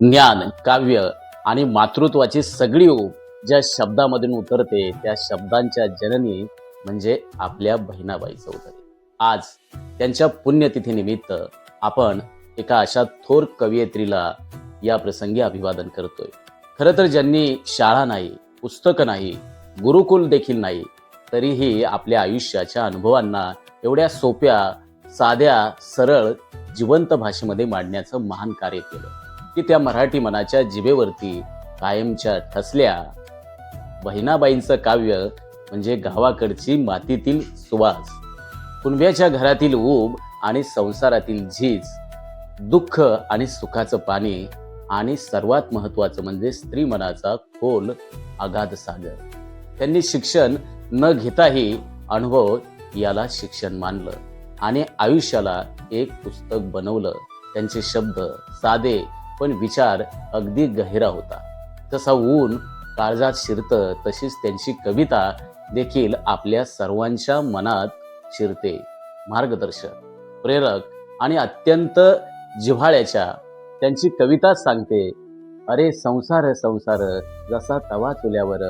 ज्ञान, काव्य आणि मातृत्वाची सगळी ऊब ज्या शब्दामधून उतरते त्या शब्दांच्या जननी म्हणजे आपल्या बहिणाबाई चौधरी. आज त्यांच्या पुण्यतिथीनिमित्त आपण एका अशा थोर कवयित्रीला या प्रसंगी अभिवादन करतोय. खरं तर ज्यांनी शाळा नाही, पुस्तकं नाही, गुरुकुल देखील नाही, तरीही आपल्या आयुष्याच्या अनुभवांना एवढ्या सोप्या, साध्या, सरळ, जिवंत भाषेमध्ये मांडण्याचं महान कार्य केलं की त्या मराठी मनाच्या जिभेवरती कायमच्या ठसल्या. बहिणाबाईंचं काव्य म्हणजे गावाकडची मातीतील सुवास, कुणब्याच्या घरातील ऊब आणि संसारातील झीज, दुःख आणि सुखाचं पाणी आणि सर्वात महत्वाचं म्हणजे स्त्री मनाचा खोल अगाध सागर. त्यांनी शिक्षण न घेताही अनुभव याला शिक्षण मानलं आणि आयुष्याला एक पुस्तक बनवलं. त्यांचे शब्द साधे पण विचार अगदी गहिरा होता. जसा ऊन काळजात शिरतं तशीच त्यांची कविता देखील आपल्या सर्वांच्या मनात शिरते. मार्गदर्शक, प्रेरक आणि अत्यंत जिव्हाळ्याच्या त्यांची कविता सांगते, अरे संसार संसार जसा तवा चुल्यावर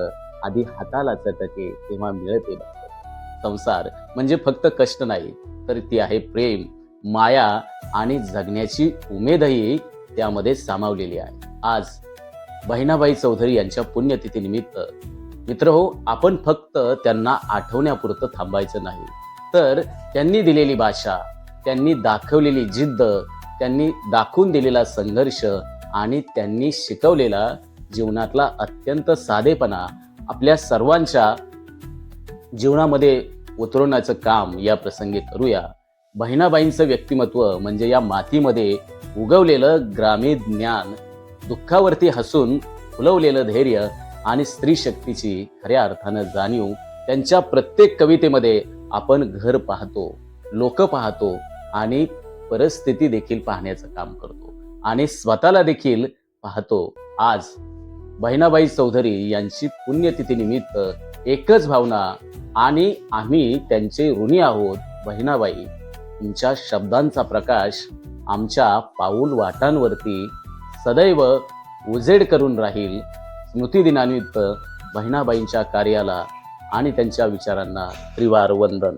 आधी हाताला चटके तेव्हा मिळते भाकर. संसार म्हणजे फक्त कष्ट नाही, तर ती आहे प्रेम, माया आणि जगण्याची उमेदही त्यामध्ये सामावलेली आहे. आज बहिणाबाई चौधरी यांच्या पुण्यतिथीनिमित्त मित्रहो, आपण फक्त त्यांना आठवण्यापुरतं थांबायचं नाही, तर त्यांनी दिलेली भाषा, त्यांनी दाखवलेली जिद्द, त्यांनी दाखवून दिलेला संघर्ष आणि त्यांनी शिकवलेला जीवनातला अत्यंत साधेपणा आपल्या सर्वांच्या जीवनामध्ये उतरवण्याचं काम या प्रसंगी करूया. बहिणाबाईंचं व्यक्तिमत्व म्हणजे या मातीमध्ये उगवलेलं ग्रामीण ज्ञान, दुःखावरती हसून फुलवलेलं धैर्य आणि स्त्री शक्तीची खऱ्या अर्थानं जाणीव. त्यांच्या प्रत्येक कवितेमध्ये आपण घर पाहतो, लोक पाहतो आणि परिस्थिती देखील पाहण्याचं काम करतो आणि स्वतःला देखील पाहतो. आज बहिणाबाई चौधरी यांची पुण्यतिथी निमित्त एकच भावना आणि आम्ही त्यांचे ऋणी आहोत. बहिणाबाई, तुमच्या शब्दांचा प्रकाश आमच्या पाऊल वाटांवरती सदैव उजेड करून राहील. स्मृतिदिनानिमित्त बहिणाबाईंच्या कार्याला आणि त्यांच्या विचारांना त्रिवार वंदन.